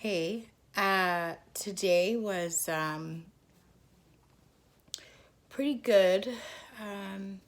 Hey, today was pretty good. Um,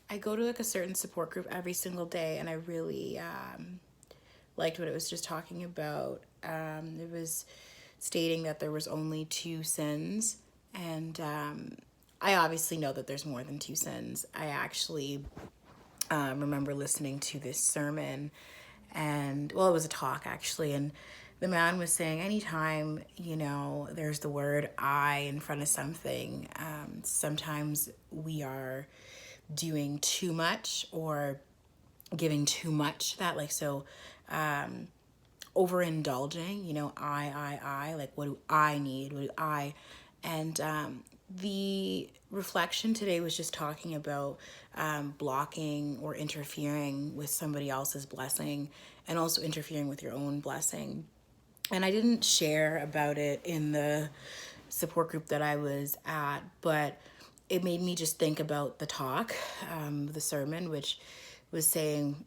I go to like a certain support group every single day, and I really liked what it was just talking about. It was stating that there was only two sins, and I obviously know that there's more than two sins. I actually remember listening to this sermon, and well, it was a talk actually, and the man was saying anytime there's the word I in front of something, sometimes we are doing too much or giving too much that, like, so overindulging, I, like, what do I need? What do I? And the reflection today was just talking about blocking or interfering with somebody else's blessing and also interfering with your own blessing. And I didn't share about it in the support group that I was at, but it made me just think about the talk, the sermon, which was saying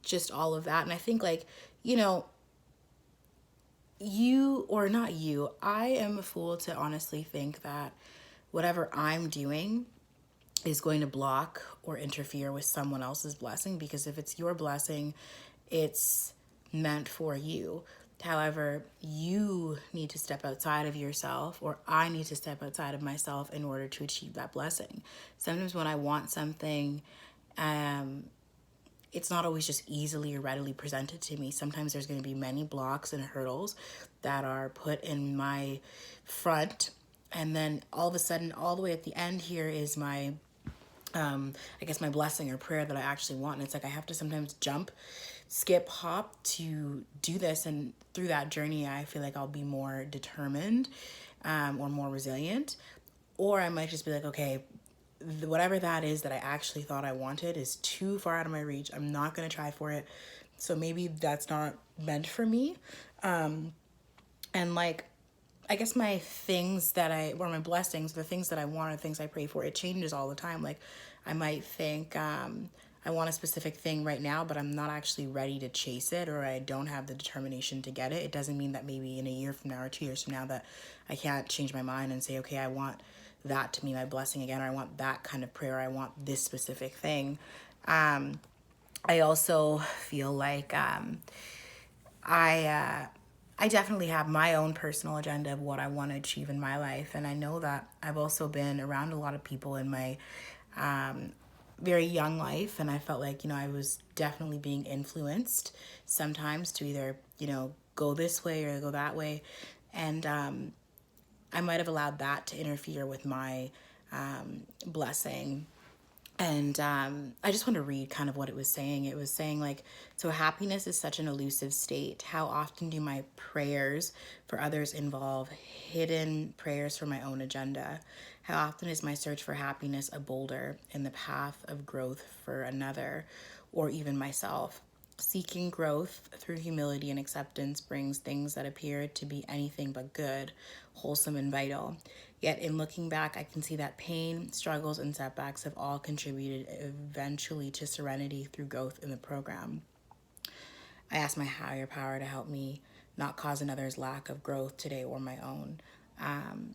just all of that. And I think, like, you know, you or not you, I am a fool to honestly think that whatever I'm doing is going to block or interfere with someone else's blessing, because if it's your blessing, it's meant for you. However, you need to step outside of yourself, or I need to step outside of myself in order to achieve that blessing. Sometimes when I want something, it's not always just easily or readily presented to me. Sometimes there's going to be many blocks and hurdles that are put in my front. And then all of a sudden, all the way at the end here is my, I guess, my blessing or prayer that I actually want. And it's like I have to sometimes jump, skip, hop to do this. And through that journey, I feel like I'll be more determined, or more resilient. Or I might just be like, okay, whatever that is that I actually thought I wanted is too far out of my reach. I'm not going to try for it. So maybe that's not meant for me. And like, I guess my things that or my blessings, the things that I want, the things I pray for, it changes all the time. Like, I might think, I want a specific thing right now, but I'm not actually ready to chase it, or I don't have the determination to get it. It doesn't mean that maybe in a year from now or 2 years from now that I can't change my mind and say, okay, I want that to be my blessing again, or I want that kind of prayer, or I want this specific thing. I also feel like I I definitely have my own personal agenda of what I want to achieve in my life, and I know that I've also been around a lot of people in my very young life, and I felt like, I was definitely being influenced sometimes to either, go this way or go that way, and I might have allowed that to interfere with my blessing. And I just want to read kind of what it was saying. It was saying, like, so happiness is such an elusive state. How often do my prayers for others involve hidden prayers for my own agenda? How often is my search for happiness a boulder in the path of growth for another, or even myself? Seeking growth through humility and acceptance brings things that appear to be anything but good, wholesome, and vital. Yet in looking back, I can see that pain, struggles, and setbacks have all contributed eventually to serenity through growth in the program. I ask my higher power to help me not cause another's lack of growth today or my own.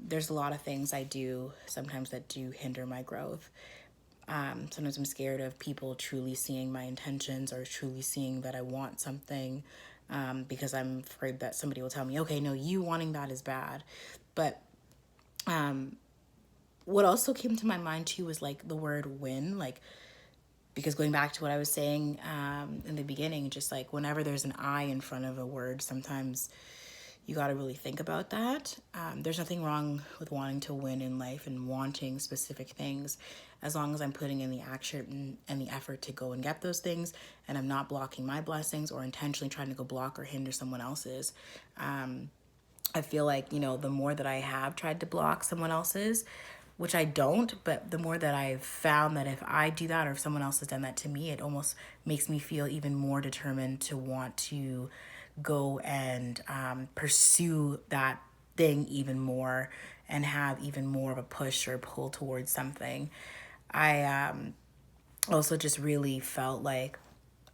There's a lot of things I do sometimes that do hinder my growth. Sometimes I'm scared of people truly seeing my intentions or truly seeing that I want something, because I'm afraid that somebody will tell me, okay, no, you wanting that is bad. But what also came to my mind too was like the word win, like, because going back to what I was saying in the beginning, just like whenever there's an I in front of a word, sometimes you got to really think about that. There's nothing wrong with wanting to win in life and wanting specific things, as long as I'm putting in the action and the effort to go and get those things, and I'm not blocking my blessings or intentionally trying to go block or hinder someone else's. I feel like, the more that I have tried to block someone else's, which I don't, but the more that I've found that if I do that or if someone else has done that to me, it almost makes me feel even more determined to want to go and pursue that thing even more and have even more of a push or pull towards something. I also just really felt like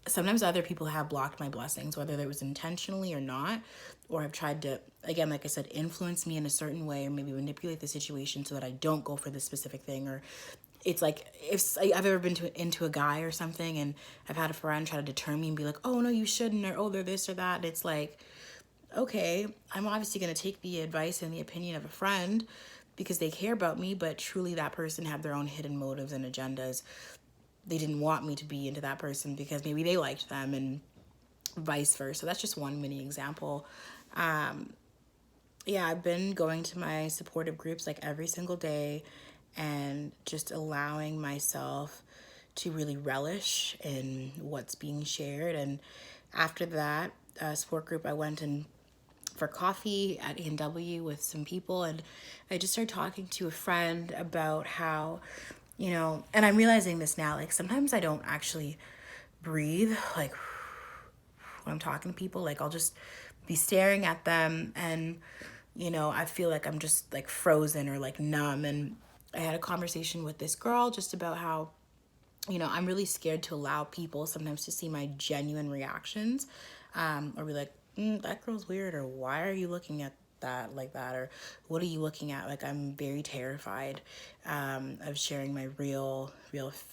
sometimes other people have blocked my blessings, whether it was intentionally or not, or have tried to, again, like I said, influence me in a certain way, or maybe manipulate the situation so that I don't go for this specific thing. Or it's like, if I've ever been into a guy or something, and I've had a friend try to deter me and be like, oh no, you shouldn't, or oh, they're this or that. And it's like, okay, I'm obviously going to take the advice and the opinion of a friend because they care about me, but truly that person had their own hidden motives and agendas. They didn't want me to be into that person because maybe they liked them, and vice versa. That's just one mini example. Yeah, I've been going to my supportive groups like every single day and just allowing myself to really relish in what's being shared. And after that support group, I went and for coffee at A&W with some people, and I just started talking to a friend about how, and I'm realizing this now, like sometimes I don't actually breathe, like when I'm talking to people, like I'll just be staring at them, and I feel like I'm just like frozen or like numb. And I had a conversation with this girl just about how, I'm really scared to allow people sometimes to see my genuine reactions, or be like, that girl's weird, or why are you looking at that like that, or what are you looking at? Like, I'm very terrified of sharing my real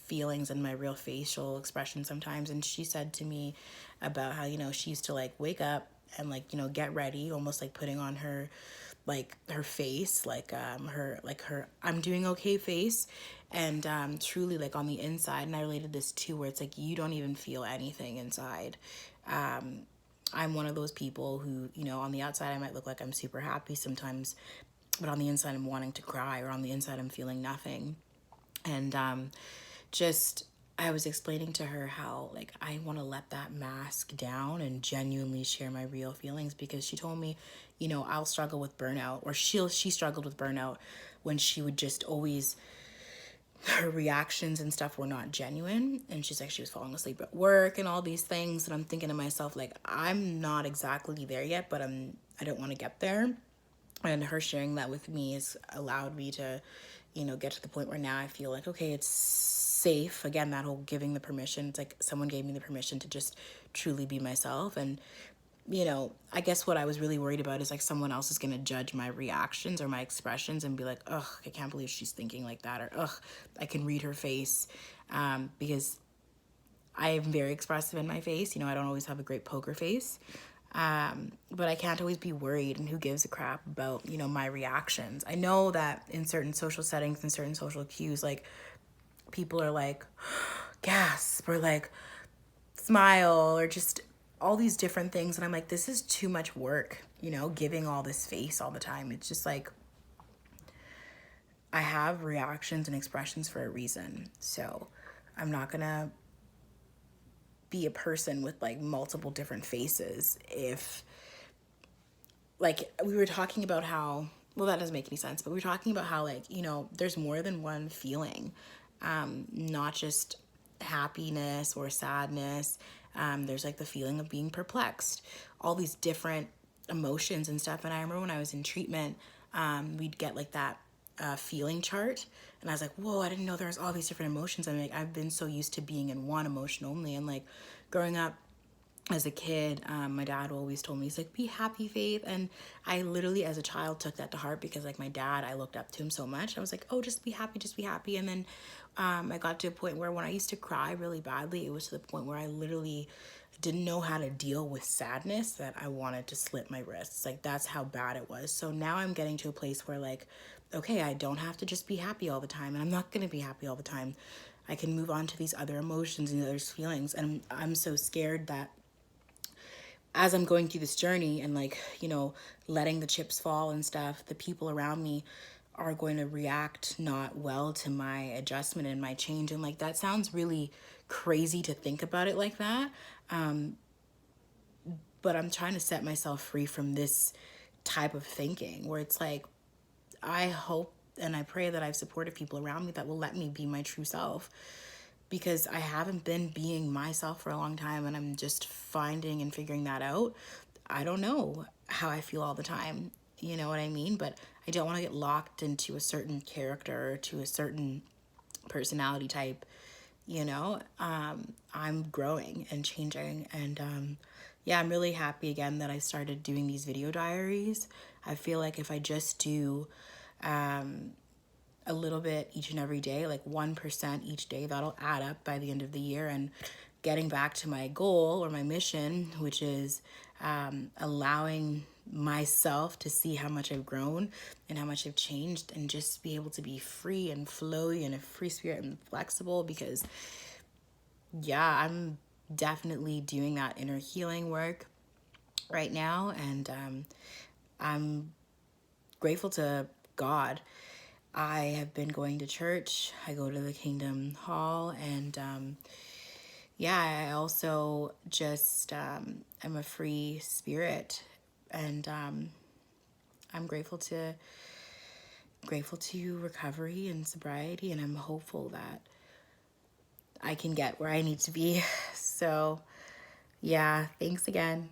feelings and my real facial expression sometimes. And she said to me about how, she used to like wake up and like, get ready, almost like putting on her like her face, her I'm doing okay face, and truly like on the inside. And I related this to where it's like you don't even feel anything inside. I'm one of those people who, on the outside I might look like I'm super happy sometimes, but on the inside I'm wanting to cry, or on the inside I'm feeling nothing. And just I was explaining to her how like I want to let that mask down and genuinely share my real feelings, because she told me, I'll struggle with burnout, or she struggled with burnout when she would just always, her reactions and stuff were not genuine. And she's like, she was falling asleep at work and all these things. And I'm thinking to myself, like, I'm not exactly there yet, but I don't want to get there. And her sharing that with me has allowed me to, get to the point where now I feel like, okay, it's safe. Again, that whole giving the permission, it's like someone gave me the permission to just truly be myself. And I guess what I was really worried about is like someone else is going to judge my reactions or my expressions and be like, ugh, I can't believe she's thinking like that, or ugh, I can read her face, because I am very expressive in my face. I don't always have a great poker face, but I can't always be worried, and who gives a crap about, my reactions. I know that in certain social settings and certain social cues, like people are like, gasp, or like smile, or just all these different things. And I'm like, this is too much work, giving all this face all the time. It's just like, I have reactions and expressions for a reason. So I'm not gonna be a person with like multiple different faces. If like we were talking about how, well, that doesn't make any sense, but we were talking about how like, there's more than one feeling, not just happiness or sadness. There's like the feeling of being perplexed, all these different emotions and stuff. And I remember when I was in treatment, we'd get like that feeling chart, and I was like, whoa, I didn't know there was all these different emotions. I'm like, I've been so used to being in one emotion only. And like growing up as a kid, my dad always told me, he's like, be happy, Faith. And I literally as a child took that to heart, because like my dad, I looked up to him so much. I was like, oh, just be happy, just be happy. And then I got to a point where when I used to cry really badly, it was to the point where I literally didn't know how to deal with sadness, that I wanted to slit my wrists. Like that's how bad it was. So now I'm getting to a place where like, okay, I don't have to just be happy all the time, and I'm not going to be happy all the time. I can move on to these other emotions and other feelings. And I'm so scared that as I'm going through this journey and like, letting the chips fall and stuff, the people around me are going to react not well to my adjustment and my change. And like, that sounds really crazy to think about it like that. But I'm trying to set myself free from this type of thinking where it's like, I hope and I pray that I've supported people around me that will let me be my true self, because I haven't been being myself for a long time, and I'm just finding and figuring that out. I don't know how I feel all the time, you know what I mean? But I don't want to get locked into a certain character or to a certain personality type you know, I'm growing and changing. And yeah, I'm really happy again that I started doing these video diaries. I feel like if I just do a little bit each and every day, like 1% each day, that'll add up by the end of the year. And getting back to my goal or my mission, which is allowing myself to see how much I've grown and how much I've changed, and just be able to be free and flowy and a free spirit and flexible. Because yeah, I'm definitely doing that inner healing work right now. And I'm grateful to God. I have been going to church. I go to the Kingdom Hall, and yeah, I also just am a free spirit, and I'm grateful to recovery and sobriety, and I'm hopeful that I can get where I need to be. So, yeah, thanks again.